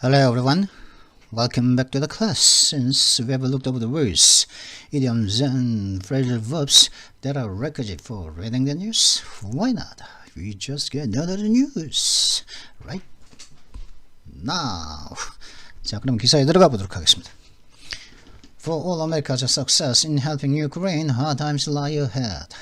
Hello everyone, welcome back to the class. Since we have looked over the words, idioms and phrasal verbs that are requisite for reading the news, why not? We just get another news, right? Now, 자 그럼 기사에 들어가 보도록 하겠습니다. For all America's success in helping Ukraine, hard times lie ahead.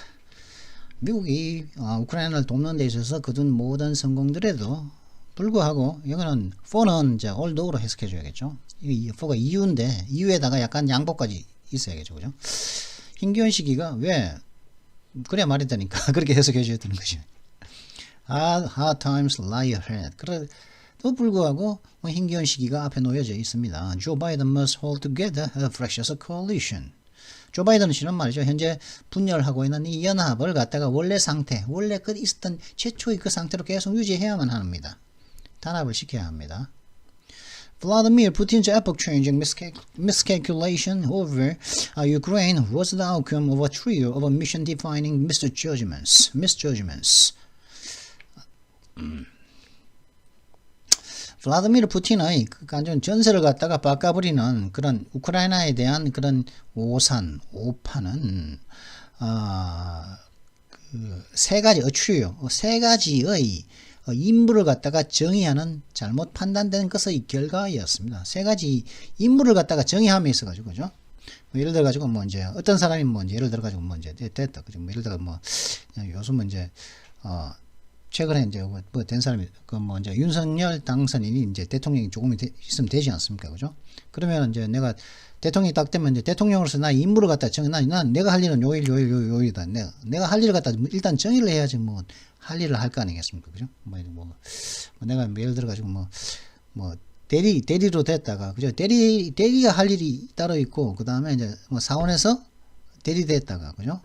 미국이 우크라이나를 돕는 데 있어서 거둔 모든 성공들에도 불구하고 여기는 for는 이제 although로 해석해 줘야겠죠. 이 for가 이유인데 이유에다가 약간 양보까지 있어야겠죠. 그죠? 힘겨운 시기가 왜 그래야 말이 되니까 그렇게 해석해 줘야 되는 거죠. Hard times lie ahead. 그래도 불구하고 힘겨운 시기가 앞에 놓여져 있습니다. Joe Biden must hold together a fractious coalition. 조 바이든 씨는 말이죠. 현재 분열하고 있는 이 연합을 갖다가 원래 상태, 원래 그 있었던 최초의 그 상태로 계속 유지해야만 합니다. 단합을 시켜야 합니다. Vladimir Putin's epoch-changing miscalculation over Ukraine was the outcome of a trio of mission-defining misjudgments. 블라디미르 푸틴의 완전 전세를 갖다가 바꿔버리는 그런 우크라이나에 대한 그런 오판은 세 가지 세 가지의 임무를 갖다가 정의하는 잘못 판단된 것의 결과였습니다. 세 가지 임무를 갖다가 정의함에 있어 가지고 그죠? 뭐 예를 들어 가지고 뭐 이제 어떤 사람이 뭐 이제 예를 들어 가지고 뭐 이제 됐다 그죠? 뭐 예를 들어 뭐 요즘 이제 최근에 이제 뭐 된 사람이 그 뭐 이제 윤석열 당선인이 이제 대통령이 조금 있으면 되지 않습니까, 그죠? 그러면 이제 내가 대통령이 딱 되면 이제 대통령으로서 나 임무를 갖다 난 내가 할 일은 요일이다. 내가 할 일을 갖다 일단 정의를 해야지 뭐 할 일을 할 거 아니겠습니까, 그죠? 뭐 내가 예를 들어 가지고 뭐 대리로 됐다가 그죠? 대리가 할 일이 따로 있고 그 다음에 이제 뭐 사원에서 대리 됐다가 그죠?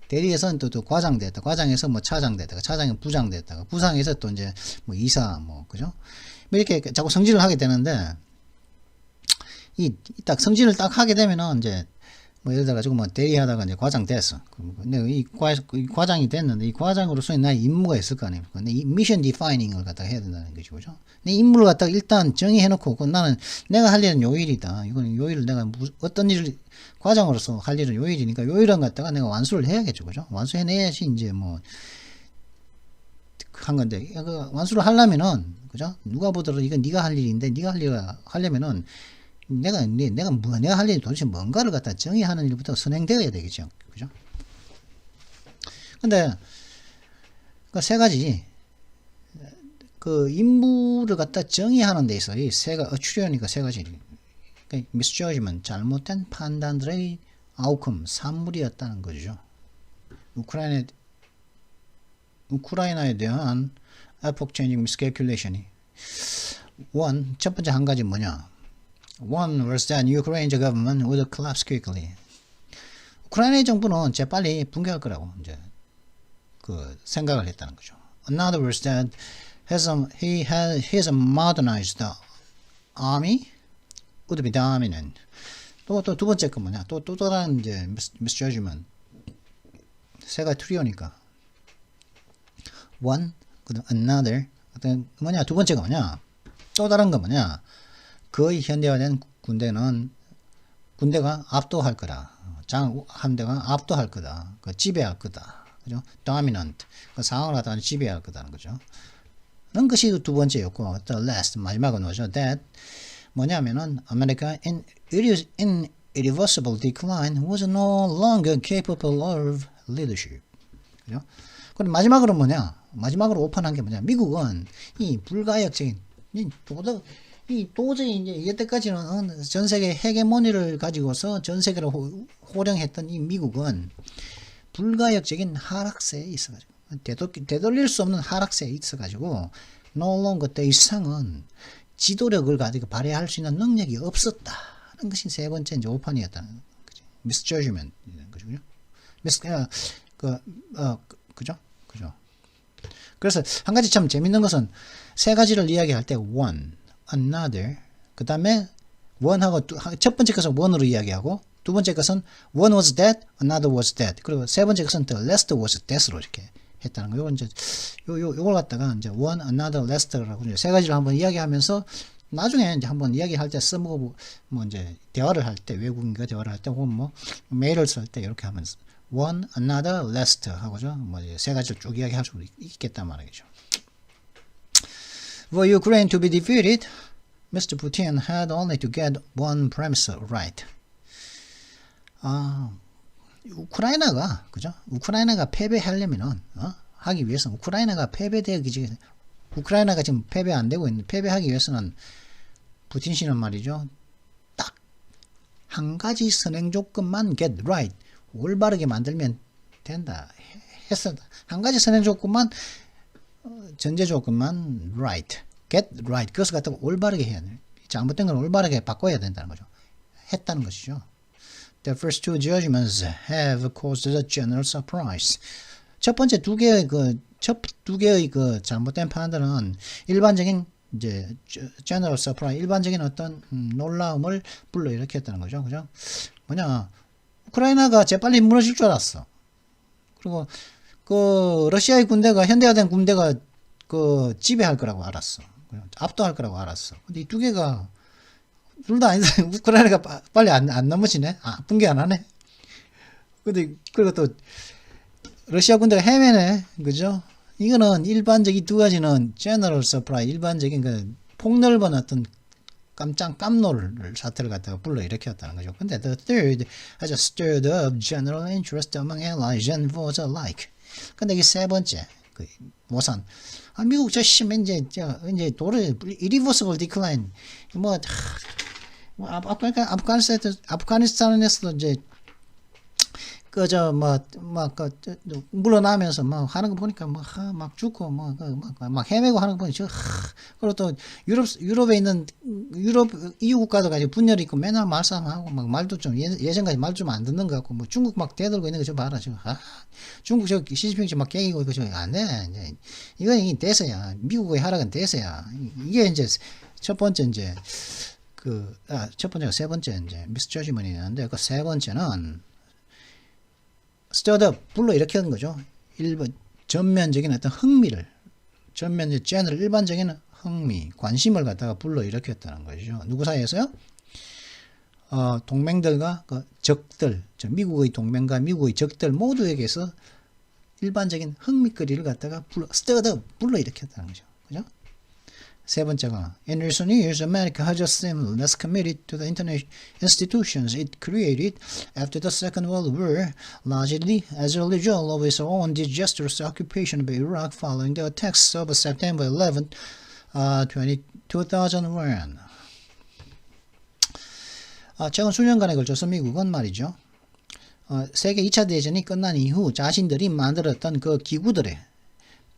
대리에서는 또 과장 됐다. 과장에서 뭐 차장 됐다가 차장에 부장 됐다가 부상에서 또 이제 뭐 이사 뭐 그죠? 이렇게 자꾸 승진을 하게 되는데 이 딱 승진을 딱 하게 되면은 이제 뭐 예를 들어 가지고 뭐 대리하다가 이제 과장 됐어. 근데 이 과장이 됐는데 이 과장으로서의 나의 임무가 있을 거 아닙니까? 근데 이 미션 디파이닝을 갖다가 해야 된다는 거죠, 그죠? 내 임무를 갖다가 일단 정의해놓고 나는 내가 할 일은 요일이다. 이거는 요일을 내가 어떤 일을 과장으로서 할 일은 요일이니까 요일은 갖다가 내가 완수를 해야겠죠, 그죠? 완수해내야지 이제 뭐 한 건데 그 완수를 하려면은 그죠? 누가 보더라도 이건 네가 할 일인데 네가 할 일을 하려면은 내가 할 일이 도대체 뭔가를 갖다 정의하는 일부터 선행되어야 되겠죠, 그죠? 근데 그 세 가지 그 임무를 갖다 정의하는 데 있어 이 추려니까 세 가지 그러니까 misjudgment 잘못된 판단들의 아웃컴 산물이었다는 거죠. 우크라이나에 대한 epoch-changing miscalculation이 첫 번째 한 가지 뭐냐? One was that Ukraine's government would collapse quickly. 우크라이나 정부는 재빨리 붕괴할 거라고 이제 그 생각을 했다는 거죠. Another was that he has modernized army would be dominant. 또 두 번째 거 뭐냐? 또 다른 이제 misjudgment. 세 가지 트리오니까. One, 그다음 another. 어떤 뭐냐? 두 번째가 뭐냐? 또 다른 거 뭐냐? 거의 현대화된 군대가 압도할 거다. 함대가 압도할 거다. 지배할 거다. 그죠? dominant. 그 상황을 갖다가 지배할 거다는 거죠. 그런 것이 두 번째였고, the last, 마지막은 뭐죠? that, 뭐냐면은, America in irreversible decline was no longer capable of leadership. 그죠? 그럼 마지막으로 뭐냐? 마지막으로 오판한 게 뭐냐? 미국은 이 불가역적인, 도저히 이제 이때까지는 전 세계 헤게모니를 가지고서 전 세계를 호령했던 이 미국은 불가역적인 하락세에 있어가지고 되돌릴 수 없는 하락세에 있어가지고 no longer 더 이상은 지도력을 가지고 발휘할 수 있는 능력이 없었다는 것이 세 번째 이제 오판이었다는 거죠. misjudgment 그죠? 그래서 한 가지 참 재밌는 것은 세 가지를 이야기할 때 one another 그 다음에 one하고 첫 번째 것은 one으로 이야기하고 두 번째 것은 one was that, another was that 그리고 세 번째 것은 the last was that으로 이렇게 했다는 거예요. 이제 요걸 갖다가 이제 one, another, last라고 세 가지를 한번 이야기하면서 나중에 이제 한번 이야기할 때 써보고 뭐 이제 대화를 할 때 외국인과 대화를 할 때 혹은 뭐 메일을 쓸 때 이렇게 하면서 one, another, last 하고죠. 뭐 세 가지를 쭉 이야기할 수 있겠단 말이죠. For Ukraine to be defeated, Mr. Putin had only to get one premise right. 우크라이나가 그죠? 우크라이나가 패배하려면은 하기 위해서 우크라이나가 패배되기 전에 우크라이나가 지금 패배 안 되고 있는데 패배하기 위해서는 푸틴 씨는 말이죠. 딱 한 가지 선행 조건만 get right 올바르게 만들면 된다 했어. 한 가지 선행 조건만 전제 조건만 right get right 그것을 갖다가 올바르게 해야 돼. 잘못된 건 올바르게 바꿔야 된다는 거죠. 했다는 것이죠. The first two judgments have caused a general surprise. 첫 번째 두 개의 그 잘못된 판단은 일반적인 이제 general surprise 일반적인 어떤 놀라움을 불러일으켰다는 거죠. 그죠? 뭐냐? 우크라이나가 재빨리 무너질 줄 알았어. 그리고 그 러시아의 군대가 현대화된 군대가 그 지배할 거라고 알았어. 압도할 거라고 알았어. 근데 이 두 개가 둘 다 아니다. 우크라이나가 빨리 안 넘어지네. 붕괴 안 하네. 근데 그리고 또 러시아 군대가 헤매네. 그죠? 이거는 일반적 이 두 가지는 general surprise 일반적인 그 폭넓은 어떤 깜짝 깜놀 사태를 갖다가 불러일으켰다는 거죠. 근데 the third has stirred up general interest among allies and foes alike. 근데 이 세 번째 그 모산 미국 저 심해 이제 도를 irreversible decline 뭐 아프가니스탄에서도 이제 그저 물러나면서 막 하는 거 보니까 막 죽고 막 헤매고 하는 거 보니까 그리고 또 유럽에 있는 유럽 EU 국가들 가지고 분열이 있고 맨날 말싸움하고 막 말도 좀 예전까지 말 좀 안 듣는 것 같고 뭐 중국 막 대들고 있는 거 좀 봐라 지금 중국 저 시진핑 막 깨기고 이거 저 안 돼 이제 이건 대세야 미국의 하락은 대세야 이게 이제 첫 번째 이제 첫 번째가 세 번째 이제 미스저지먼이 있는데 그 세 번째는 stirred up 불러일으키는 거죠. 전면적인 어떤 흥미를 전면적 제너럴 일반적인 흥미 관심을 갖다가 불러일으켰다는 거죠. 누구 사이에서요? 동맹들과 그 적들 미국의 동맹과 미국의 적들 모두에게서 일반적인 흥미거리를 갖다가 stirred up 불러일으켰다는 거죠. 그죠? 세 번째가 In recent years, America has just seemed less committed to the international institutions it created after the Second World War, largely as a result of its own disastrous occupation by Iraq following the attacks of September 11, 2001. 최근 수년간에 걸쳐서 미국은 말이죠. 세계 2차 대전이 끝난 이후 자신들이 만들었던 그 기구들의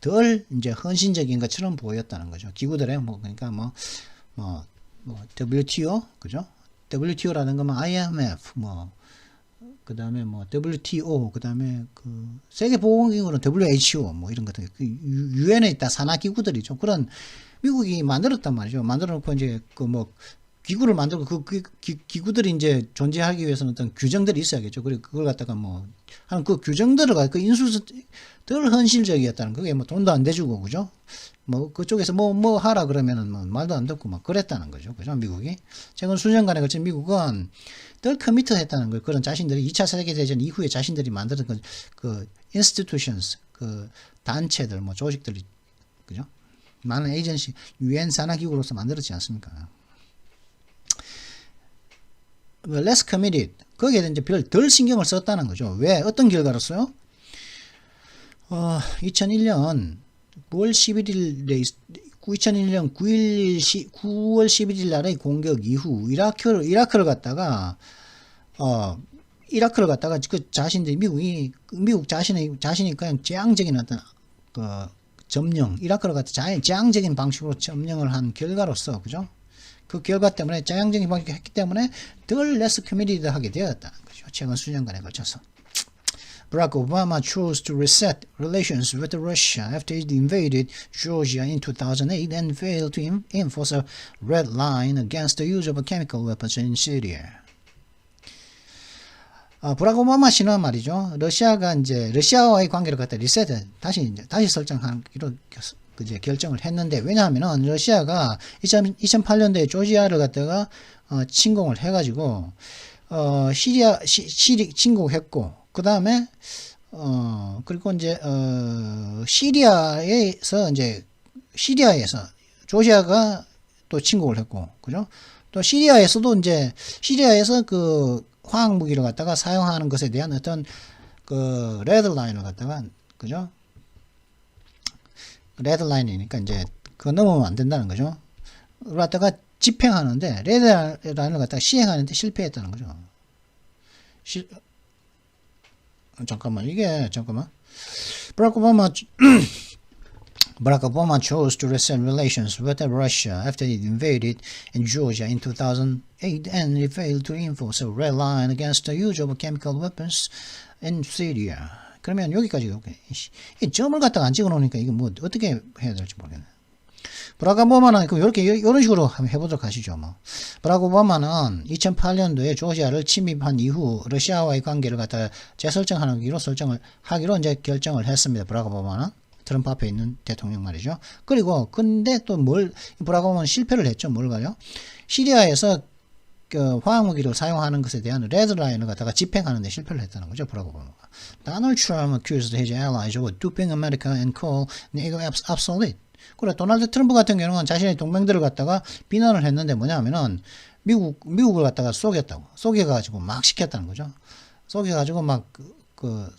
덜 이제 헌신적인 것처럼 보였다는 거죠. 기구들의 그러니까 WTO 그죠? WTO라는 거면 IMF 그다음에 WTO 그다음에 그 세계 보건기구는 WHO 이런 것들 유엔에 있다 산하 기구들이죠. 그런 미국이 만들었단 말이죠. 만들어 놓고 이제 기구를 만들고 그 기구들이 이제 존재하기 위해서는 어떤 규정들이 있어야겠죠. 그리고 그걸 갖다가 하는 그 규정들을 그 인수 덜 헌실적이었다는 그게 돈도 안 대주고 그죠? 그쪽에서 하라 그러면은 말도 안 듣고 그랬다는 거죠. 그죠? 미국이 최근 수년간에 걸쳐 미국은 덜 커미트했다는 거예요. 그런 자신들이 2차 세계대전 이후에 자신들이 만든 그 institutions 그 단체들 조직들이 그죠? 많은 에이전시 유엔 산하 기구로서 만들었지 않습니까? less committed 거기에 이제 덜 신경을 썼다는 거죠. 왜? 어떤 결과로서요? 2001년 9월 11일 날의 공격 이후 이라크를 갖다가 그 자신들이 미국 자신이 그냥 재앙적인 어떤 점령 이라크를 갖다 재앙적인 방식으로 점령을 한 결과로서 그죠? 그 결과 때문에 재앙적인 방식을 했기 때문에 덜 less committed 하게 되었다는 거죠. 최근 수년간에 걸쳐서. Barack Obama chose to reset relations with Russia after it invaded Georgia in 2008 and failed to enforce a red line against the use of chemical weapons in Syria. 브라크 오바마 씨는 말이죠. 러시아와의 관계를 갖다 리셋 다시 설정하기로 이제 결정을 했는데, 왜냐하면은 러시아가 2008년도에 조지아를 갖다가 침공을 해가지고 시리 침공했고, 그 다음에 그리고 이제 시리아에서 조지아가 또 침공을 했고, 그죠? 또 시리아에서도 이제 시리아에서 그 화학 무기를 갖다가 사용하는 것에 대한 어떤 그 레드라인을 갖다가, 그죠? 레드라인이니까 이제 그거 넘으면 안 된다는 거죠. 그걸 갖다가 집행하는데, 레드라인을 갖다가 시행하는데 실패했다는 거죠. 잠깐만. Barack Obama chose to reset relations with Russia after it invaded in Georgia in 2008 and it failed to enforce a red line against the use of chemical weapons in Syria. 그러면 여기까지 이 점을 갖다가 안 찍어 놓으니까 이거 뭐 어떻게 해야 될지 모르겠네. 브라크 오바마는 이런 식으로 한번 해보도록 하시죠. 브라크 오바마는 2008년도에 조지아를 침입한 이후 러시아와의 관계를 갖다가 재설정하기로 이제 결정을 했습니다. 브라크 오바마는 트럼프 앞에 있는 대통령 말이죠. 그리고 근데 또 브라크 오바마는 실패를 했죠. 뭘 가요? 시리아에서 그 화학무기를 사용하는 것에 대한 레드라인을 갖다가 집행하는 데 실패를 했다는 거죠. 브라크 오바마가. Donald Trump accused his allies of duping America and called NATO obsolete. 그래, 도널드 트럼프 같은 경우는 자신의 동맹들을 갖다가 비난을 했는데 뭐냐면은 미국을 갖다가 속여가지고 막 시켰다는 거죠. 속여가지고 막 그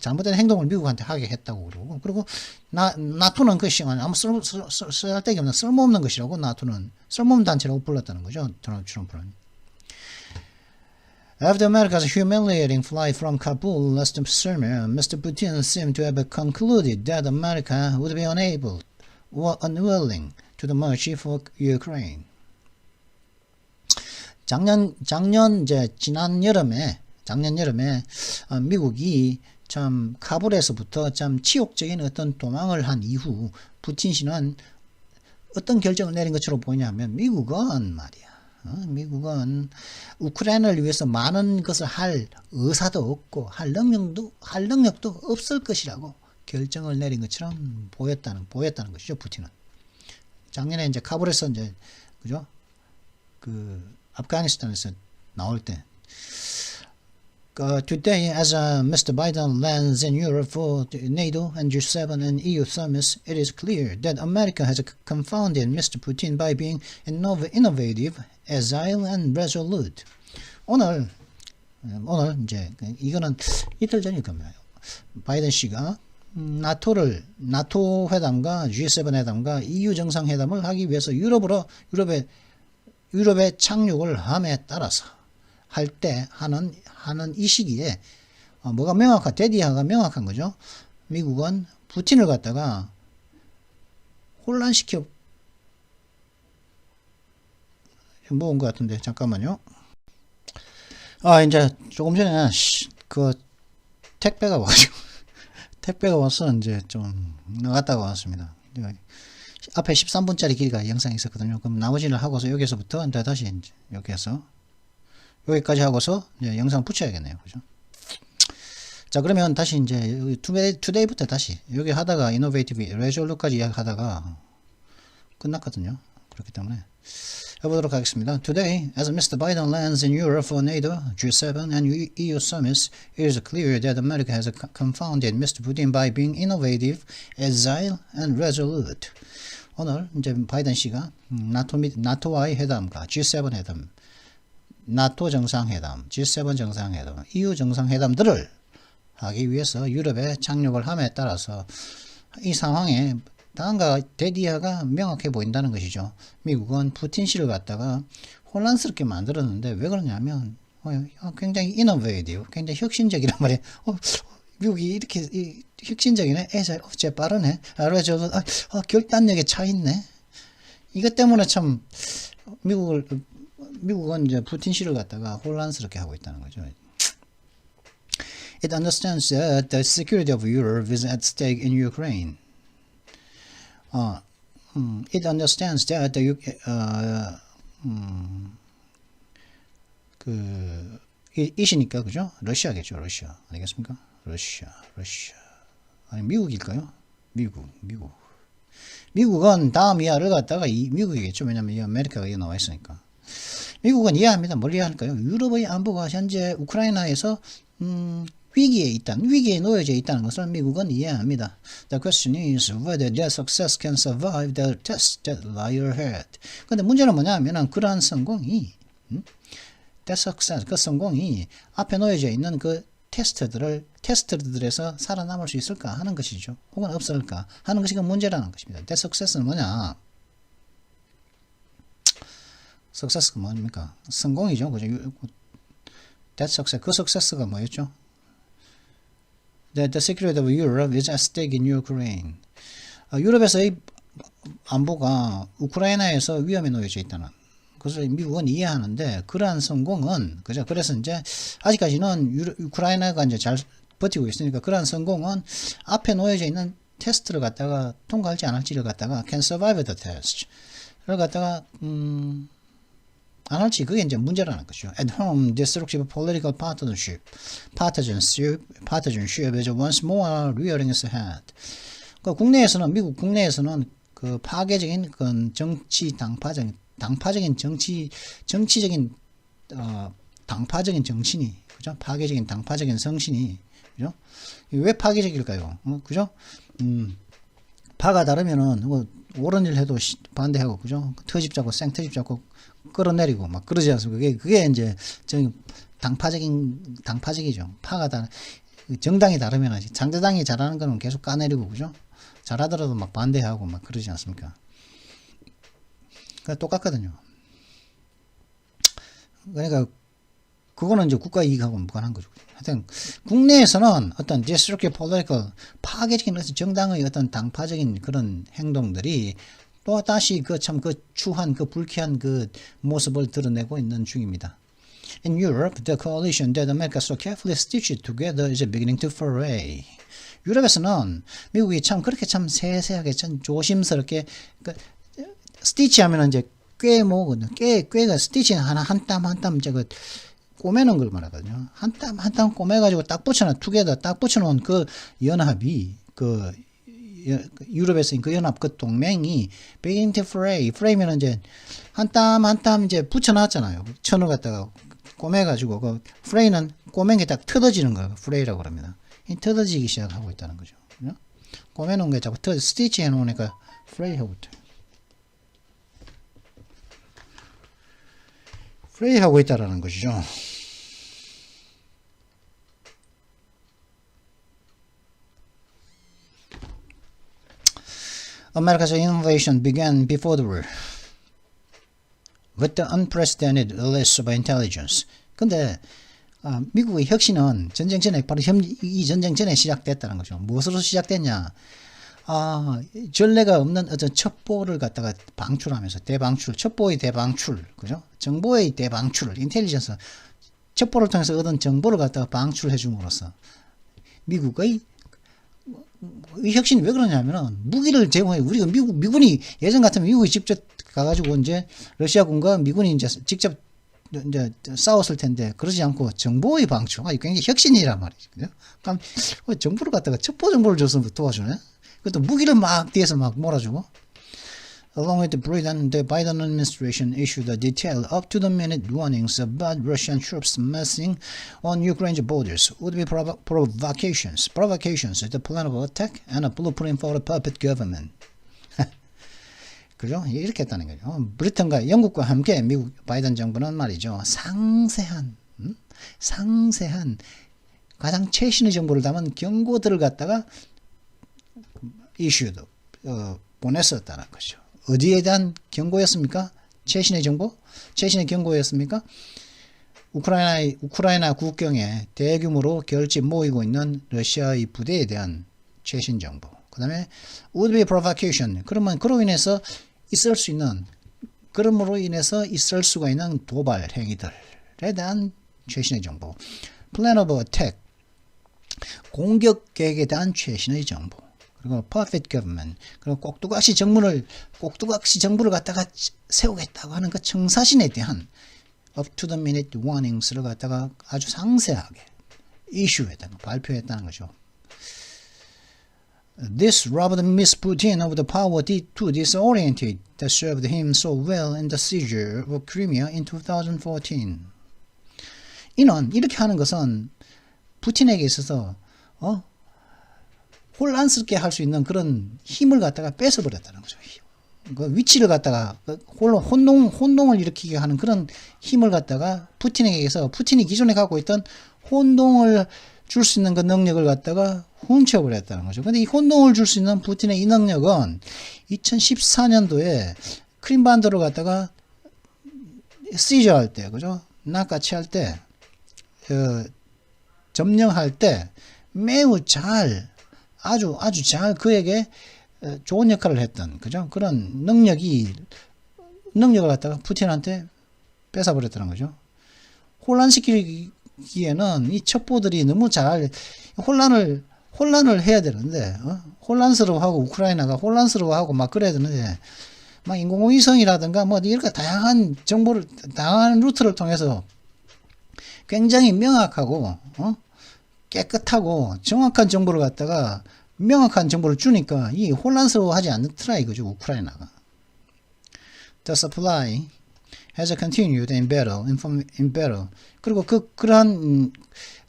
잘못된 행동을 미국한테 하게 했다고 그러고, 그리고 나토는 그 시간 아무 쓸데기 없는 쓸모없는 것이라고, 나토는 쓸모없는 단체라고 불렀다는 거죠. 도널드 트럼프는. After America's humiliating flight from Kabul last summer, Mr. Putin seemed to have concluded that America would be unable or unwilling to the mercy for Ukraine. 지난 여름에 미국이 참 카불에서부터 참 치욕적인 어떤 도망을 한 이후 푸틴 씨는 어떤 결정을 내린 것처럼 보이냐면, 미국은 우크라이나를 위해서 많은 것을 할 의사도 없고 할 능력도 없을 것이라고 결정을 내린 것처럼 보였다는 것이죠. 푸틴은 작년에 이제 카불에서 이제, 그죠? 그 아프가니스탄에서 나올 때, today, as Mr. Biden lands in Europe for NATO and G7 and EU summits, it is clear that America has confounded Mr. Putin by being innovative, agile, and resolute. 오늘 이제 이거는 이틀 전일 겁니다. 바이든 씨가 나토 회담과 G7 회담과 EU 정상회담을 하기 위해서 유럽에 착륙을 함에 따라서 할 때 하는 이 시기에 뭐가 데디아가 명확한 거죠. 미국은 푸틴을 갖다가 혼란시켜 모은 것 같은데, 잠깐만요. 이제 조금 전에 그 택배가 와서 이제 좀 나갔다가 왔습니다. 앞에 13분짜리 길이가 영상이 있었거든요. 그럼 나머지를 하고서 여기서부터 다시 이제 여기까지 하고서 이제 영상 붙여야겠네요. 그죠? 자, 그러면 다시 이제 투데이부터 다시 여기 하다가 이노베이티브 레졸루까지 이야기하다가 끝났거든요. 그렇기 때문에 해보도록 하겠습니다. Today, as Mr. Biden lands in Europe for NATO, G7 and EU summits, it is clear that America has confounded Mr. Putin by being innovative, agile, and resolute. 오늘 이제 바이든 씨가 나토와의 회담과 G7 회담, 나토 정상회담, G7 정상회담, EU 정상회담들을 하기 위해서 유럽에 착륙을 함에 따라서 이 상황에 다음과 데디아가 명확해 보인다는 것이죠. 미국은 푸틴 씨를 갖다가 혼란스럽게 만들었는데 왜 그러냐면 굉장히 이노베이티브, 굉장히 혁신적이란 말이에요. 미국이 이렇게 혁신적이네, 제 빠르네, 결단력에 차 있네. 이것 때문에 참 미국은 이제 푸틴 씨를 갖다가 혼란스럽게 하고 있다는 거죠. It understands that the security of Europe is at stake in Ukraine. It understands that the 이시니까 그죠? 러시아겠죠, 러시아. 알겠습니까? 러시아. 아니 미국일까요? 미국. 미국은 다음 이하를 갖다가 미국이겠죠. 왜냐면 이 아메리카가 여기 나와 있으니까. 미국은 이해합니다. 뭘 이해할까요? 유럽의 안보가 현재 우크라이나에서 위기에 놓여져 있다는 것을 미국은 이해합니다. The question is whether their success can survive the tests that lie ahead. 근데 문제는 뭐냐면은 그러한 성공이 that success, 그 성공이 앞에 놓여져 있는 그 테스트들에서 살아남을 수 있을까 하는 것이죠. 혹은 없을까 하는 것이 그 문제라는 것입니다. that success는 뭐냐? success가 뭡니까? 성공이죠. 그죠? that success, 그 success가 뭐였죠? The secret of Europe is at stake in Ukraine. 유럽에서의 안보가 우크라이나에서 위험에 놓여져 있다는 그것을 미국은 이해하는데 그러한 성공은 그죠? 그래서 이제 아직까지는 우크라이나가 이제 잘 버티고 있으니까 그러한 성공은 앞에 놓여져 있는 테스트를 갖다가 통과할지 안 할지를 갖다가 can survive the test를 갖다가 안 할지 그게 이제 문제라는 거죠. At home, destructive political partisanship is once more rearing its head. 그 국내에서는 미국 국내에서는 그 파괴적인 그 당파적인 정치적인 당파적인 정신이 그죠? 파괴적인 당파적인 정신이 그죠? 왜 파괴적일까요? 그죠? 파가 다르면은 뭐 옳은 일 해도 반대하고 그죠? 터집 잡고 생터집 잡고 끌어내리고 막 그러지 않습니까? 그게 이제 당파적이죠. 파가 정당이 다르면 상대당이 잘하는 거는 계속 까내리고 그죠? 잘하더라도 막 반대하고 막 그러지 않습니까? 똑같거든요. 그러니까 그거는 이제 국가 이익하고 무관한 거죠. 하여튼 국내에서는 어떤 destructive political 파괴적인 어떤 정당의 어떤 당파적인 그런 행동들이 또 다시 그 추한 그 불쾌한 그 모습을 드러내고 있는 중입니다. In Europe, the coalition that America so carefully stitched together is beginning to fray. 유럽에서는 미국이 참 그렇게 참 세세하게 참 조심스럽게 스티치 하면은 이제 꿰모거든요. 꿰가 스티치 하나 한 땀 한 땀 저거 꼬매는 걸 말하거든요. 한 땀 한 땀 꼬매가지고 딱 붙여놔 투게더 딱 붙여놓은 그 연합이 그 유럽에서 그 연합 그 동맹이 beginning to fray. fray면은 이제 한 땀 한 땀 이제 붙여놨잖아요. 천을 갖다가 꼬매가지고 그 fray는 꼬맨 게 딱 터져지는 거예요. fray라고 합니다. 터져지기 시작하고 있다는 거죠. 꼬매놓은 게 자꾸 스티치 해놓으니까 fray 하고 있다. 프레이 하고 있다라는 것이죠. America's innovation began before the war with the unprecedented release of intelligence. 근데 미국의 혁신은 전쟁 전에 바로 이 전쟁 전에 시작됐다는 거죠. 무엇으로 시작됐냐? 전례가 없는 어떤 첩보를 갖다가 방출하면서 첩보의 대방출, 그죠? 정보의 대방출, 인텔리전스, 첩보를 통해서 얻은 정보를 갖다가 방출해 줌으로써 미국의 혁신이 왜 그러냐면은 무기를 제공해 우리가 미군이 예전 같으면 미국이 직접 가가지고 이제 러시아군과 미군이 이제 직접 이제 싸웠을 텐데 그러지 않고 정보의 방출, 굉장히 혁신이란 말이죠. 그럼 정보를 갖다가 첩보 정보를 줘서 도와주네. 그것도 무기를 막 뒤에서 막 몰아주고. Along with the Biden administration issued a detailed up-to-the-minute warnings about Russian troops massing on Ukraine's borders would be provocations, the plan of attack, and a blueprint for a puppet government. 그죠? 이렇게 했다는 거죠. 브리튼과 영국과 함께 미국 바이든 정부는 말이죠. 상세한 가장 최신의 정보를 담은 경고들을 갖다가 issued, 보냈었다는 거죠. 어디에 대한 경고였습니까? 최신의 정보? 최신의 경고였습니까? 우크라이나 국경에 대규모로 결집 모이고 있는 러시아의 부대에 대한 최신 정보. 그 다음에 would be provocation. 그러면 그로 인해서 있을 수가 있는 도발 행위들에 대한 최신의 정보. plan of attack. 공격 계획에 대한 최신의 정보. 그리고 perfect government. 그리고 꼭두각시 정부를 갖다가 세우겠다고 하는 그 청사진에 대한 up to the minute warnings를 갖다가 아주 상세하게 발표했다는 거죠. This robbed Miss Putin of the power to disorient that served him so well in the siege of Crimea in 2014. 이는 이렇게 하는 것은 푸틴에게 있어서 혼란스럽게 할 수 있는 그런 힘을 갖다가 뺏어버렸다는 거죠. 그 위치를 갖다가 혼동을 일으키게 하는 그런 힘을 갖다가 푸틴에게서 푸틴이 기존에 갖고 있던 혼동을 줄 수 있는 그 능력을 갖다가 훔쳐버렸다는 거죠. 근데 이 혼동을 줄 수 있는 푸틴의 이 능력은 2014년도에 크림반도를 갖다가 시저할 때, 그죠? 낚아채할 때, 점령할 때 매우 잘, 아주 잘 그에게 좋은 역할을 했던, 그죠? 그런 능력을 갖다가 푸틴한테 뺏어버렸다는 거죠. 혼란시키기에는 이 첩보들이 너무 잘 혼란을 해야 되는데, 혼란스러워하고 우크라이나가 혼란스러워하고 막 그래야 되는데, 막 인공위성이라든가 뭐 이렇게 다양한 정보를, 다양한 루트를 통해서 굉장히 명확하고, 깨끗하고 정확한 정보를 갖다가 명확한 정보를 주니까 이 혼란스러워하지 않더라 이거죠, 우크라이나가. The supply has continued in battle. 그리고 그러한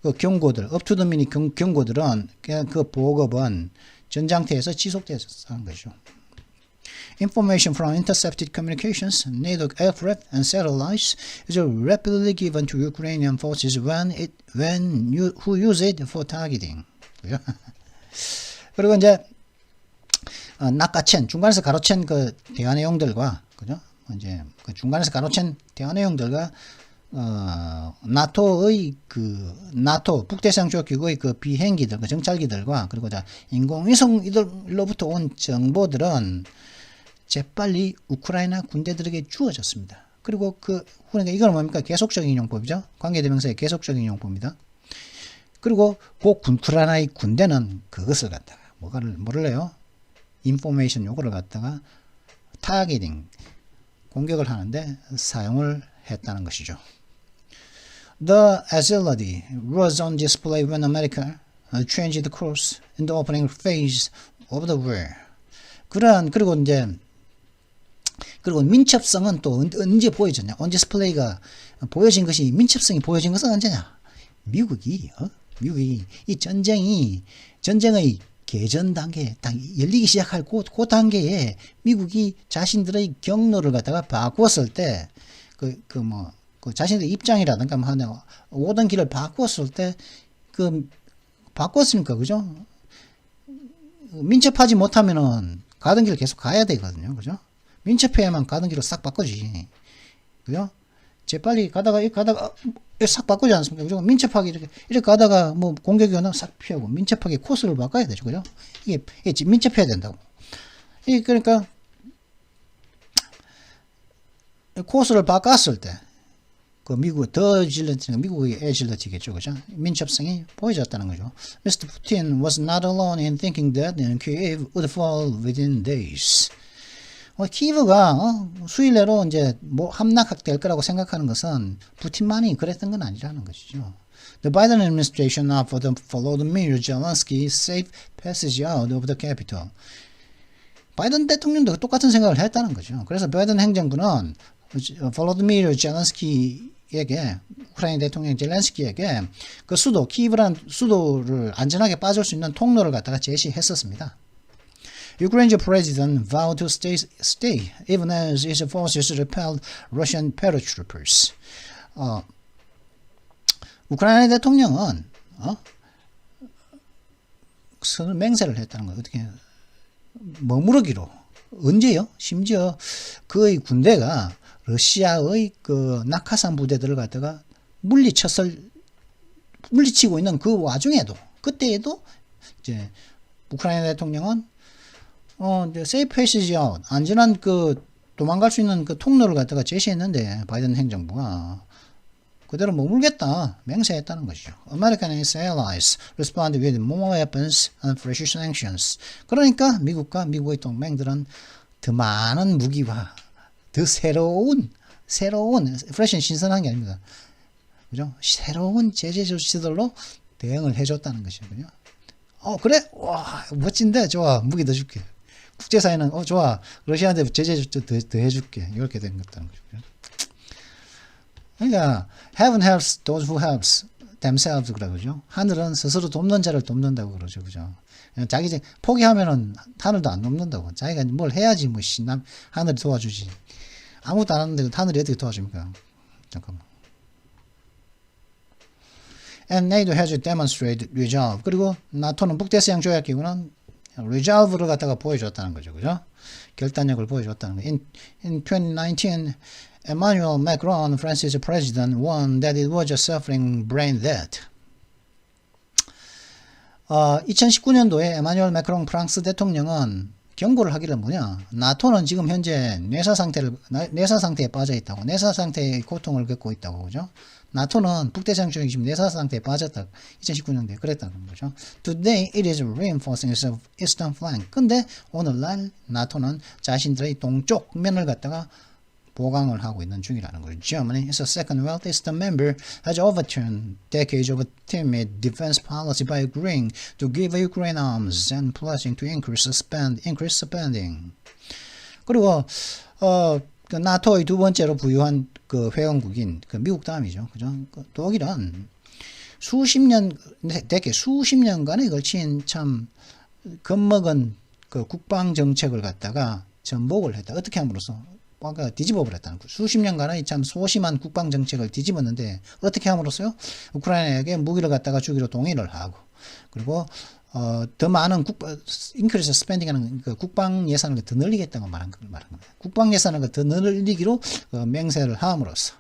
그 경고들, up to the minute 경고들은 그 보급은 전장태에서 지속되었다는 거죠. Information from intercepted communications, NATO aircraft and satellites is rapidly given to Ukrainian forces who use it for targeting. 그리고 이제 낚아챈 중간에서 가로챈 그 대화 내용들과 그죠? 이제 그 중간에서 가로챈 대화 내용들과 나토의 나토 북대서양조약기구의 그 비행기들, 그 정찰기들과 그리고 인공위성들로부터 온 정보들은 재빨리 우크라이나 군대들에게 주어졌습니다. 그리고 그러니까 이건 뭡니까? 계속적인 인용법이죠. 관계대명사의 계속적인 인용법입니다. 그리고 우크라이나의 군대는 그것을 갖다가 뭐를 해요? 인포메이션 요거를 갖다가 타겟팅 공격을 하는데 사용을 했다는 것이죠. The agility was on display when America changed the course in the opening phase of the war. 그리고 민첩성은 또 언제 보여졌냐? on display가 보여진 것이 민첩성이 보여진 것은 언제냐? 미국이 이 전쟁의 개전 단계에 딱 열리기 시작할 그 단계에 미국이 자신들의 경로를 갖다가 바꾸었을 때 자신들의 입장이라든가 뭐 오던 길을 바꾸었을 때 바꿨으니까 그죠? 민첩하지 못하면은 가던 길을 계속 가야 되거든요. 그죠? 민첩해야만 가던 길을 싹 바꾸지. 그죠? 재빨리 가다가 싹 바꾸지 않습니까? 그죠? 민첩하게 이렇게 가다가 뭐 공격이 오면 싹 피하고 민첩하게 코스를 바꿔야 되죠. 그죠? 이게 민첩해야 된다고. 그러니까 코스를 바꿨을 때 미국의 애질러지겠죠. 그죠? 민첩성이 보여졌다는 거죠. Mr. Putin was not alone in thinking that Kyiv would fall within days. 키이브가 수일 내로 이제 함락될 거라고 생각하는 것은 푸틴만이 그랬던 건 아니라는 것이죠. The Biden administration offered Volodymyr Zelensky safe passage out of the capital. 바이든 대통령도 똑같은 생각을 했다는 거죠. 그래서 바이든 행정부는 볼로디미르 젤렌스키에게 우크라이나 대통령 젤렌스키에게 그 키이브라는 수도를 안전하게 빠질 수 있는 통로를 갖다가 제시했었습니다. Ukraine's president vowed to stay even as his forces repelled Russian paratroopers. 우크라이나 대통령은 맹세를 했다는 거예요. 어떻게 머무르기로. 언제요? 심지어 그의 군대가 러시아의 그 낙하산 부대들을 갖다가 물리치고 있는 그 와중에도 그때에도 이제 우크라이나 대통령은 세이프 패시지 아웃 안전한 도망갈 수 있는 그 통로를 갖다가 제시했는데 바이든 행정부가 그대로 머물겠다 맹세했다는 것이죠. American and its allies responded with more weapons and fresh sanctions. 그러니까 미국과 미국의 동맹들은 더 많은 무기와 더 새로운 프레시는 신선한 게 아닙니다. 그죠? 새로운 제재 조치들로 대응을 해줬다는 것이죠. 그죠? 그래? 와, 멋진데? 좋아. 무기 더 줄게. 국제사회는, 좋아. 러시아한테 제재 더 해줄게. 이렇게 된 것다는 거죠. 그러니까, heaven helps those who helps themselves, 그러죠. 하늘은 스스로 돕는 자를 돕는다고 그러죠. 그죠? 자기 포기하면은 하늘도 안 돕는다고. 자기가 뭘 해야지, 뭐, 하늘이 도와주지. 아무것도 안 하는데 하늘이 어떻게 도와줍니까? 잠깐만. And NATO has demonstrated resolve. 그리고 나토는 북대서양 조약기구는 resolve를 갖다가 보여줬다는 거죠. 그죠? 결단력을 보여줬다는 거죠. In 2019, Emmanuel Macron, France's president, warned that it was suffering brain death. 2019년도에 에마뉴엘 매크롱 프랑스 대통령은 경고를 하기를 뭐냐? 나토는 지금 현재 뇌사 상태에 빠져 있다고, 뇌사 상태의 고통을 겪고 있다고, 그죠? 나토는 북대서양 조약이 지금 뇌사 상태에 빠졌다. 2019년도에 그랬다는 거죠. Today it is reinforcing its eastern flank. 근데 오늘날 나토는 자신들의 동쪽 면을 갖다가 보강을 하고 있는 중이라는 거죠. Germany is the second wealthiest member, has overturned decades of timid defense policy by agreeing to give Ukraine arms and pledging to increase spending. 그리고 그 나토의 두 번째로 부유한 그 회원국인 그 미국 다음이죠. 그죠? 그 독일은 수십 년간에 걸친 참 겁먹은 그 국방 정책을 갖다가 전복을 했다. 어떻게 함으로써? 뭔가 뒤집어 버렸다는 거죠. 수십 년간의 참 소심한 국방 정책을 뒤집었는데 어떻게 함으로써요? 우크라이나에게 무기를 갖다가 주기로 동의를 하고, 그리고 더 많은 increase spending하는 그 국방 예산을 더 늘리겠다고 말한 겁니다. 국방 예산을 더 늘리기로 맹세를 함으로써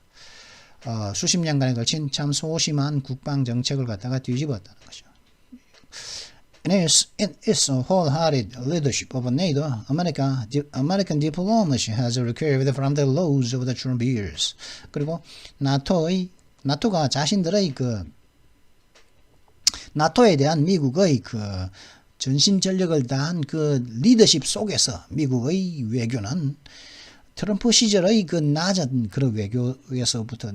수십 년간에 걸친 참 소심한 국방 정책을 갖다가 뒤집었다는 거죠. In its wholehearted leadership of NATO, American diplomacy has recovered from the lows of the Trump years. 그리고 나토가 자신들의 나토에 대한 미국의 그 전신 전력을 다한 그 리더십 속에서 미국의 외교는 트럼프 시절의 그 낮은 그런 외교에서부터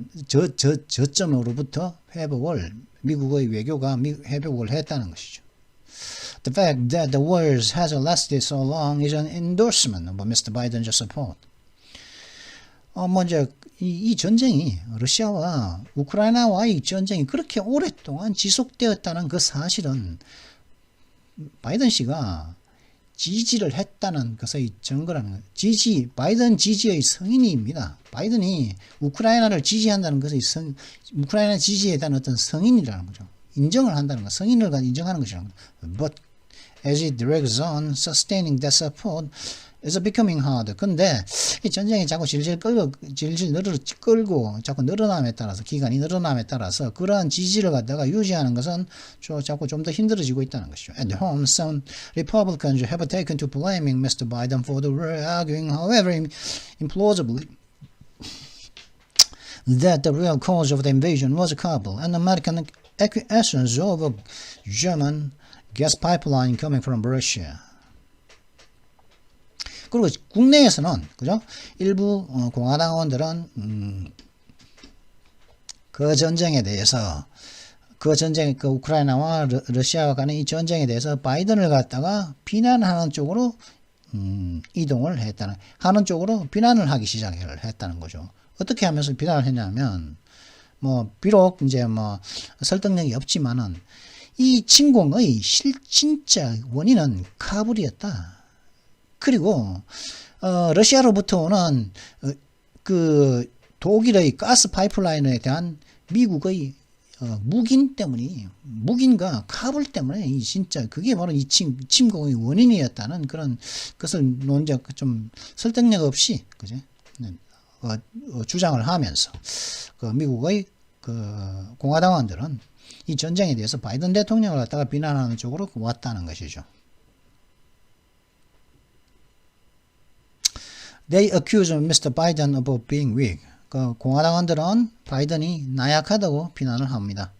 저점으로부터 미국의 외교가 회복을 했다는 것이죠. The fact that the war has lasted so long is an endorsement of Mr. Biden's support. 먼저 이 전쟁이 러시아와 우크라이나와의 전쟁이 그렇게 오랫동안 지속되었다는 그 사실은 바이든 씨가 지지를 했다는 것의 증거라는 거예요. 바이든 지지의 성인입니다. 바이든이 우크라이나를 지지한다는 것의 우크라이나 지지에 대한 어떤 성인이라는 거죠. 인정을 한다는 거, 성인을 인정하는 것이라는 거죠. But as it drags on, sustaining that support is becoming hard. 근데 이 전쟁이 자꾸 질질 끌고 자꾸 늘어남에 따라서, 기간이 늘어남에 따라서 그러한 지지를 갖다가 유지하는 것은 자꾸 좀 더 힘들어지고 있다는 것이죠. At home, some Republicans have taken to blaming Mr. Biden for the war, arguing, however implausibly, that the real cause of the invasion was Kabul and American acquiescence of a German gas pipeline coming from Russia. 그리고 국내에서는 그죠? 일부 공화당원들은 그 전쟁에 대해서 그 우크라이나와 러시아와 간의 이 전쟁에 대해서 바이든을 갖다가 비난하는 쪽으로 이동을 하는 쪽으로 비난을 하기 시작을 했다는 거죠. 어떻게 하면서 비난을 했냐면 비록 이제 설득력이 없지만은 이 침공의 진짜 원인은 카불이었다. 그리고 러시아로부터 오는 그 독일의 가스 파이프라인에 대한 미국의 묵인 때문이, 묵인과 카불 때문에 진짜 그게 바로 이 침공의 원인이었다는 그런 것을 좀 설득력 없이 그죠? 주장을 하면서 그 미국의 그 공화당원들은 이 전쟁에 대해서 바이든 대통령을 갖다가 비난하는 쪽으로 왔다는 것이죠. They accuse Mr. Biden of being weak. 그 공화당원들은 바이든이 나약하다고 비난을 합니다.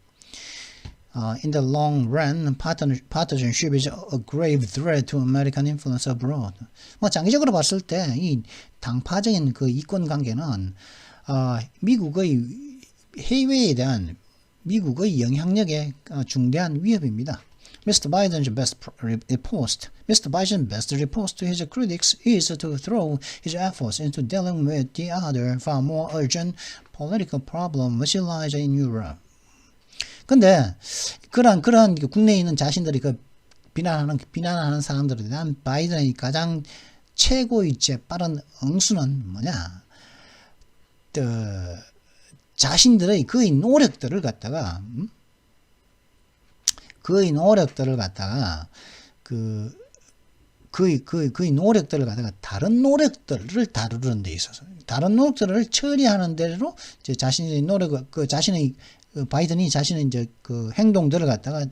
In the long run, partisanship is a grave threat to American influence abroad. 장기적으로 봤을 때 이 당파적인 그 이권 관계는 미국의 해외에 대한 미국의 영향력에 중대한 위협입니다. Mr. Biden's best riposte to his critics is to throw his efforts into dealing with the other far more urgent political problem which lies in Europe. 근데 그런 국내에 있는 자신들이 그 비난하는 사람들에 대한 바이든의 가장 최고의 빠른 응수는 뭐냐? 자신들의 그의 노력들을 갖다가 그의 노력들을 갖다가 다른 노력들을 다루는 데 있어서 다른 노력들을 처리하는 대로 이제 자신의 노력 자신의 바이든이 자신의 이제 그 행동들을 갖다가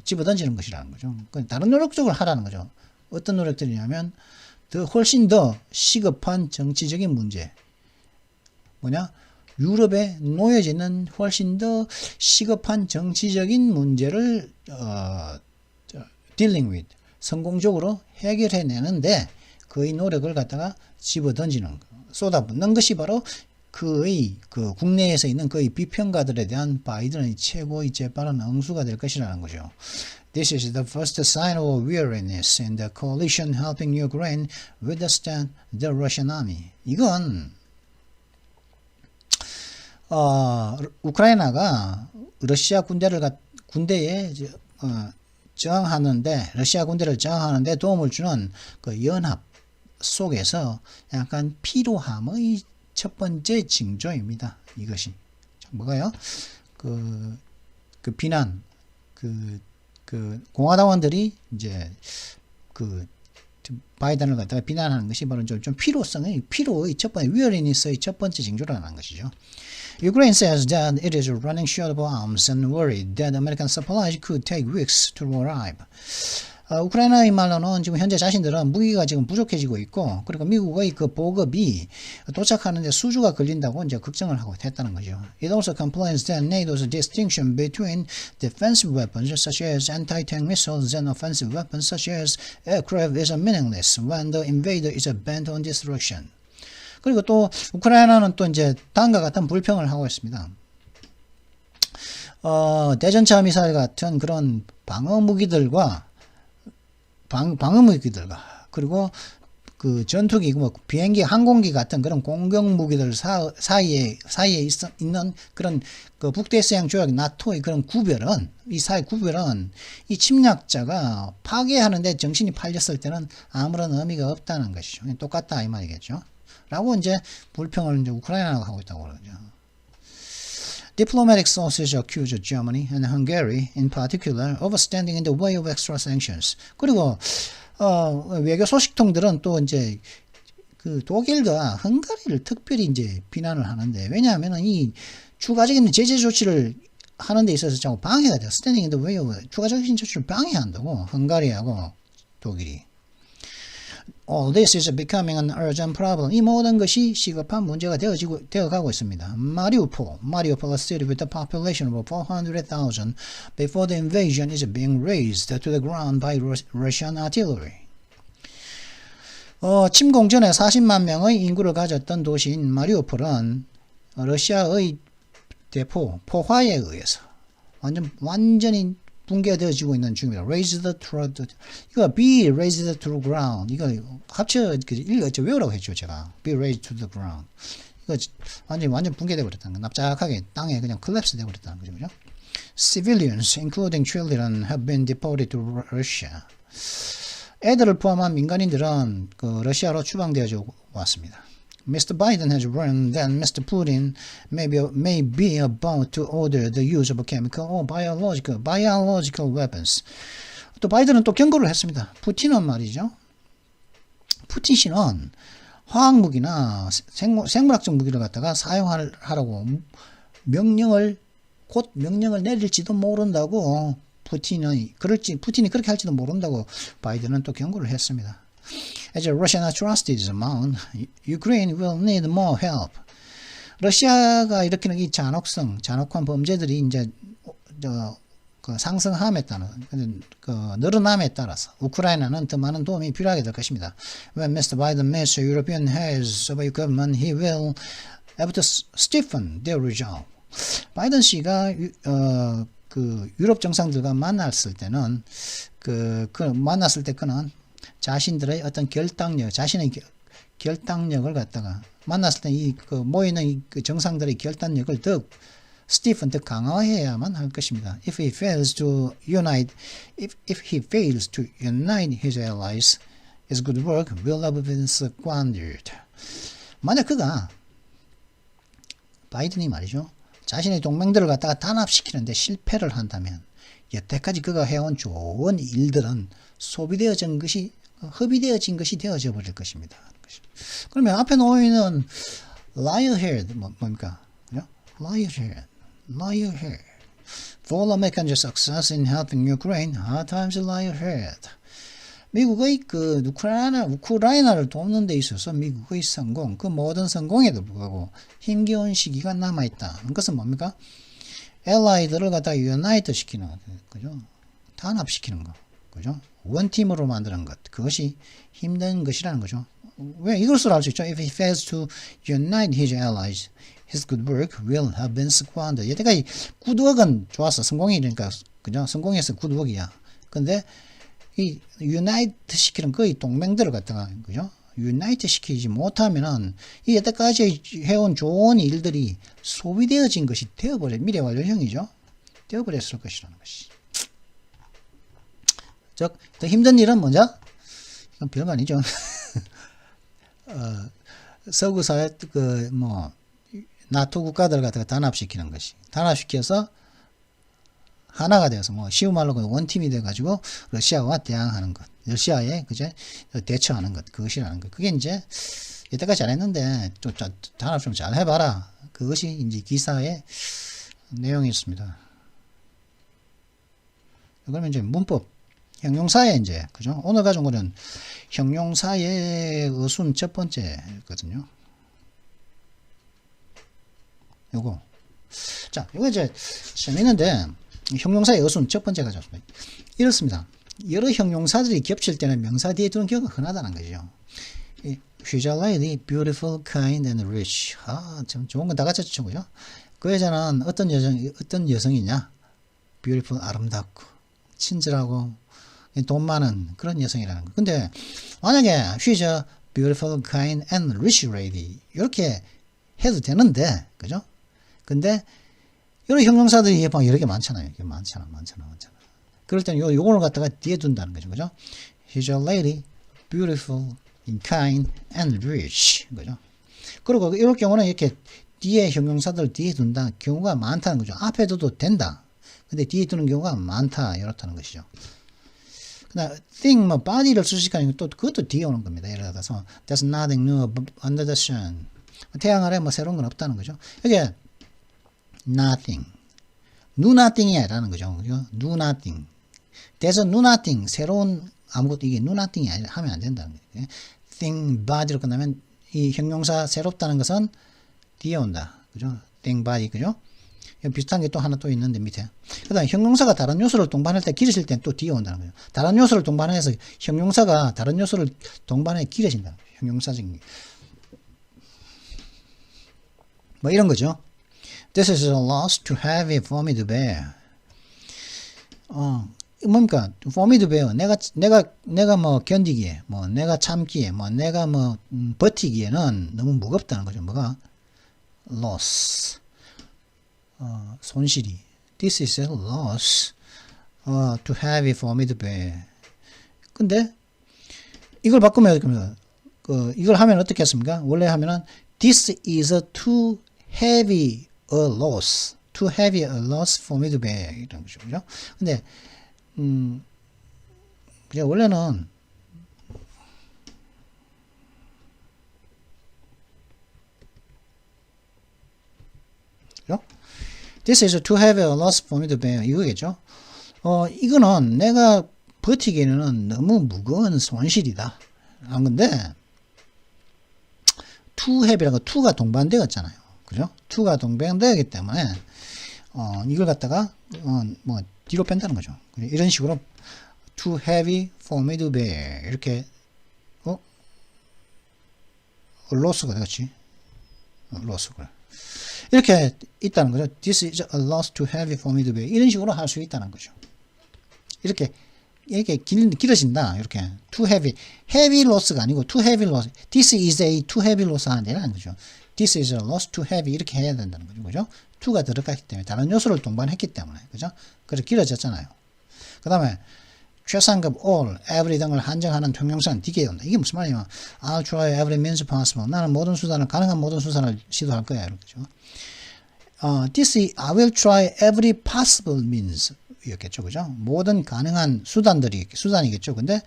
집어던지는 것이라는 거죠. 다른 노력적으로 하라는 거죠. 어떤 노력들이냐면 훨씬 더 시급한 정치적인 문제. 뭐냐? 유럽에 놓여지는 훨씬 더 시급한 정치적인 문제를 dealing with 성공적으로 해결해내는데 그의 노력을 갖다가 집어던지는 거, 쏟아붓는 것이 바로 그의 국내에서 있는 그의 비평가들에 대한 바이든의 최고의 재빠른 응수가 될 것이라는 거죠. This is the first sign of weariness in the coalition helping Ukraine withstand the Russian army. 이건 우크라이나가 러시아 군대에 저항하는데 러시아 군대를 저항하는데 도움을 주는 그 연합 속에서 약간 피로함의 첫 번째 징조입니다. 이것이 뭐가요? 그 비난 공화당원들이 이제 바이든을 갖다가 비난하는 것이 바로 좀 피로의 첫 번째 weariness의 첫 번째 징조라는 것이죠. Ukraine says that it is running short of arms and worried that American supplies could take weeks to arrive. 우크라이나의 말로는 지금 현재 자신들은 무기가 지금 부족해지고 있고, 그리고 미국의 그 보급이 도착하는데 수주가 걸린다고 이제 걱정을 하고 했다는 거죠. It also complains that NATO's distinction between defensive weapons such as anti-tank missiles and offensive weapons such as aircraft is meaningless when the invader is bent on destruction. 그리고 또 우크라이나는 또 이제 다음과 같은 불평을 하고 있습니다. 대전차 미사일 같은 그런 방어 무기들과 그리고 그 전투기, 뭐 비행기, 항공기 같은 그런 공격 무기들 사이에 있는 그런 그 북대서양 조약 나토의 그런 구별은 이 사이 구별은 이 침략자가 파괴하는데 정신이 팔렸을 때는 아무런 의미가 없다는 것이죠. 똑같다 이 말이겠죠. 라고 이제 불평을 이제 우크라이나가 하고 있다고 그러죠. Diplomatic sources accuse Germany and Hungary in particular of standing in the way of extra sanctions. 그리고 외교 소식통들은 또 이제 그 독일과 헝가리를 특별히 이제 비난을 하는데, 왜냐하면 이 추가적인 제재 조치를 하는 데 있어서 자꾸 방해가 돼요. Standing in the way of 추가적인 조치를 방해한다고 헝가리하고 독일이. All this is becoming an urgent problem. 이 모든 것이 시급한 문제가 되어가고 있습니다. Mariupol, a city with a population of 400,000 before the invasion, is being razed to the ground by Russian artillery. 침공 전에 40만 명의 인구를 가졌던 도시인 마리우폴은 러시아의 포화에 의해서 완전히 붕괴되어지고 있는 중입니다. Raised to 이거 be raised to the ground. 이거 합쳐 외우라고 했죠 제가. Be raised to the ground. 이거 완전 붕괴되어 버렸다는 거. 납작하게 땅에 그냥 collapse 되어 버렸다는 거죠, 그죠? Civilians, including children, have been deported to Russia. 애들을 포함한 민간인들은 그 러시아로 추방되어져 왔습니다. Mr. Biden has warned that Mr. Putin may be about to order the use of chemical or biological weapons. 또 바이든은 또 경고를 했습니다. 푸틴은 말이죠. 푸틴 씨는 화학무기나 생물학적 무기를 갖다가 사용하라고 곧 명령을 내릴지도 모른다고 푸틴이 그렇게 할지도 모른다고 바이든은 또 경고를 했습니다. As Russian atrocities mount, Ukraine will need more help. 러시아가 일으키는 이 잔혹한 범죄들이 이제 상승함에 따라, 늘어남에 따라서 우크라이나는 더 많은 도움이 필요하게 될 것입니다. When Mr. Biden meets European heads of government, he will have to stiffen their resolve. 바이든 씨가 그 유럽 정상들과 만났을 때는 만났을 때 그는 자신들의 어떤 결단력, 자신의 결단력을 갖다가 만났을 때 그 모이는 그 정상들의 결단력을 더욱 스티픈 더 강화해야만 할 것입니다. If he fails to unite his allies, his good work will have been squandered. 만약 그가 바이든이 말이죠. 자신의 동맹들을 갖다가 단합시키는데 실패를 한다면 여태까지 그가 해온 좋은 일들은 소비되어진 것이 허비되어진 것이 되어져 버릴 것입니다. 그러면 앞에 놓이는 lie ahead 뭡니까? lie ahead. For American success in helping Ukraine, hard times lie ahead. 미국의 그 우크라이나를 돕는 데 있어서 미국의 성공, 그 모든 성공에도 불구하고 힘겨운 시기가 남아있다. 그것은 뭡니까? 알라이들을 갖다 유나이트 시키는 것, 그죠? 단합시키는 것, 그죠? 원팀으로 만드는 것, 그것이 힘든 것이라는 거죠. 왜 이것을 알 수 있죠? If he fails to unite his allies, his good work will have been squandered. 여태까지 굿워크는 좋았어. 성공이니까, 그죠? 성공해서 굿워크야. 근데 이 유나이트 시키는 거의 동맹들을 갖다가, 그죠? 유나이트 시키지 못하면은 이 여태까지 해온 좋은 일들이 소비되어진 것이 미래 완료형이죠. 되어버렸을 것이라는 것이. 즉, 더 힘든 일은 뭐냐? 이건 별거 아니죠. 서구 사회 나토 국가들 갖다가 단합시키는 것이. 단합시켜서 하나가 되어서 쉬운 말로 원팀이 돼가지고 러시아와 대항하는 것, 러시아에 그제 대처하는 것, 그것이라는 것. 그게 이제 여태까지 잘했는데 좀 단합 좀 잘 해봐라. 그것이 이제 기사의 내용이었습니다. 그러면 이제 문법, 형용사의 이제 그죠? 오늘 가져온 거는 형용사의 어순 첫 번째거든요. 요거. 자, 요거 이제 재밌는데. 형용사의 어순 첫 번째 가져왔습니다. 이렇습니다. 여러 형용사들이 겹칠 때는 명사 뒤에 두는 경우가 흔하다는 거죠. She's a lady, beautiful, kind, and rich. 참 좋은 건 다 갖췄죠, 그죠? 그 여자는 어떤 여성이냐? beautiful, 아름답고, 친절하고, 돈 많은 그런 여성이라는 거. 근데 만약에 she's a beautiful, kind, and rich lady 이렇게 해도 되는데, 그죠? 근데 여러 형용사들이 여러 개 많잖아요. 많잖아. 그럴 때는 요거를 갖다가 뒤에 둔다는 거죠. 그죠? She's a lady, beautiful, kind, and rich. 그죠? 그리고 이럴 경우는 이렇게 뒤에 형용사들 뒤에 둔다 경우가 많다는 거죠. 앞에 둬도 된다. 근데 뒤에 두는 경우가 많다. 이렇다는 것이죠. 그다음 thing, body를 수식하는 또 그것도 뒤에 오는 겁니다. 예를 들어서 there's nothing new under the sun. 태양 아래 새로운 건 없다는 거죠. 이게 nothing. new nothing이라는 거죠. new nothing. there's new nothing. 새로운 아무것도 이게 new nothing이 하면 안 된다는 거예요. thing, body로 끝나면 이 형용사 새롭다는 것은 뒤에 온다. 그죠? thing, body. 그죠? 비슷한 게 또 하나 또 있는데 밑에. 그다음 형용사가 다른 요소를 동반할 때 길어질 땐 또 뒤에 온다는 거예요. 다른 요소를 동반해서 형용사가 다른 요소를 동반해 길어진다. 형용사적인 이런 거죠. This is a loss too heavy for me to bear. 뭡니까? for me to bear. 내가 견디기에, 내가 참기에, 내가 버티기에는 너무 무겁다는 거죠. 뭐가? loss. 손실이. This is a loss too heavy for me to bear. 근데 이걸 바꾸면 이걸 하면 어떻게 했습니까? 원래 하면은 This is a too heavy a loss. Too heavy a loss for me to bear. 이런 거죠. 그죠? 근데 그냥 원래는 그죠? This is too heavy a loss for me to bear. 이거겠죠? 이거는 내가 버티기에는 너무 무거운 손실이다. 한 건데, too heavy라는 거, to가 동반되었잖아요. 그죠? to가 동반되었기 때문에, 이걸 갖다가, 뒤로 뺀다는 거죠. 이런 식으로, too heavy for me to bear. 이렇게, loss가 되겠지? loss가. 이렇게 있다는 거죠. This is a loss too heavy for me to bear. 이런 식으로 할 수 있다는 거죠. 이렇게 길어진다. 이렇게 too heavy. heavy loss가 아니고 too heavy loss. This is a too heavy loss 하는 거죠. This is a loss too heavy. 이렇게 해야 된다는 거죠. 그죠? to가 들어갔기 때문에 다른 요소를 동반했기 때문에 그죠? 그래서 길어졌잖아요. 그 다음에 최상급 all, every 등을 한정하는 통용사는 뒤에 온다. 이게 무슨 말이냐면 I'll try every means possible. 나는 모든 수단을 가능한 모든 수단을 시도할 거야. 이렇게죠. This is, I will try every possible means 이었겠죠. 그죠? 모든 가능한 수단이겠죠. 근데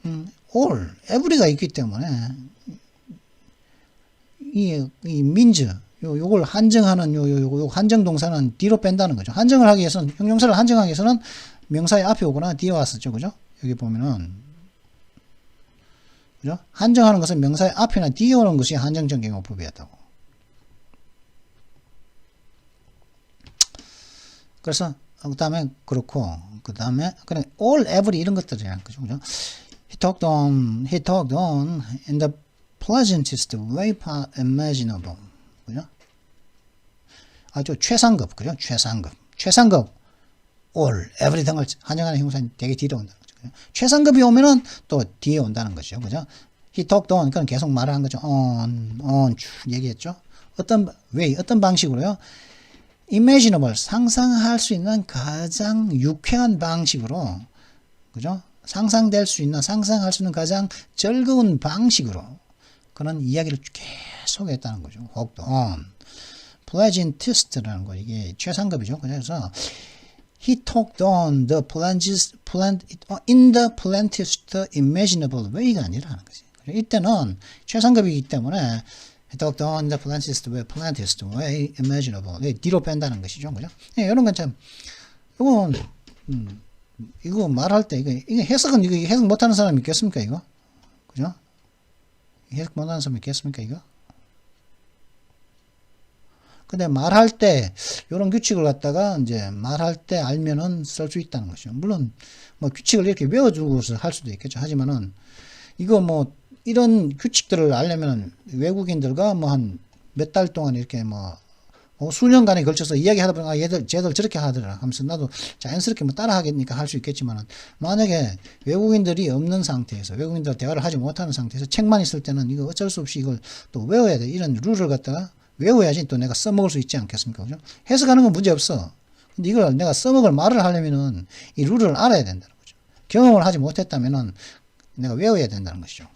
all, every가 있기 때문에 이 means 요걸 한정하는 요 한정 동사는 뒤로 뺀다는 거죠. 한정을 하기 위해서는 형용사를 한정하기 위해서는 명사의 앞에 오거나 뒤에 왔었죠. 그죠? 여기 보면은 그죠? 한정하는 것은 명사의 앞이나 뒤에 오는 것이 한정적 경우법이었다고. 그래서 그다음에 그렇고 그다음에 그냥 all every 이런 것들이란 거죠. 그죠? He talked on in the pleasantest way imaginable. 그죠? 아주 최상급, 그죠? 최상급, all, every 등을 한정하는 형용사는 되게 뒤로 온다는 거죠. 그죠? 최상급이 오면은 또 뒤에 온다는 거죠. 그죠? He talked on, 그건 계속 말을 한 거죠. on, 쭉 얘기했죠. 어떤 way, 어떤 방식으로요? imaginable, 상상할 수 있는 가장 유쾌한 방식으로, 그죠? 상상할 수 있는 가장 즐거운 방식으로 그런 이야기를 계속 했다는 거죠. talked on. pleasantest라는 거, 이게 최상급이죠. 그래서 he talked on in the pleasantest imaginable way가 아니라는 거지. 이때는 최상급이기 때문에 he talked on the pleasantest way imaginable. 뒤로 뺀다는 것이죠. 그죠? 네, 이런 건 참, 이거 말할 때, 이거 해석 못하는 사람이 있겠습니까, 이거? 그죠? 해석 못하는 사람이 있겠습니까, 이거? 근데 말할 때 이런 규칙을 갖다가 이제 말할 때 알면은 쓸 수 있다는 것이죠. 물론 뭐 규칙을 이렇게 외워주고서 할 수도 있겠죠. 하지만은 이거 뭐 이런 규칙들을 알려면은 외국인들과 뭐 한 몇 달 동안 이렇게 뭐 수년간에 걸쳐서 이야기하다 보니까 쟤들 저렇게 하더라 하면서 나도 자연스럽게 뭐 따라 하겠니까 할 수 있겠지만은 만약에 외국인들이 없는 상태에서 외국인들 대화를 하지 못하는 상태에서 책만 있을 때는 이거 어쩔 수 없이 이걸 또 외워야 돼. 이런 룰을 갖다가 외워야지 또 내가 써먹을 수 있지 않겠습니까? 그죠? 해석하는 건 문제 없어. 근데 이걸 내가 써먹을 말을 하려면은 이 룰을 알아야 된다는 거죠. 경험을 하지 못했다면은 내가 외워야 된다는 것이죠.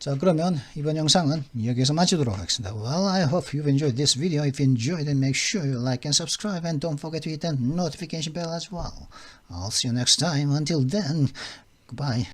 자, 그러면 이번 영상은 여기서 마치도록 하겠습니다. Well, I hope you've enjoyed this video. If you enjoyed it, make sure you like and subscribe and don't forget to hit the notification bell as well. I'll see you next time. Until then, goodbye.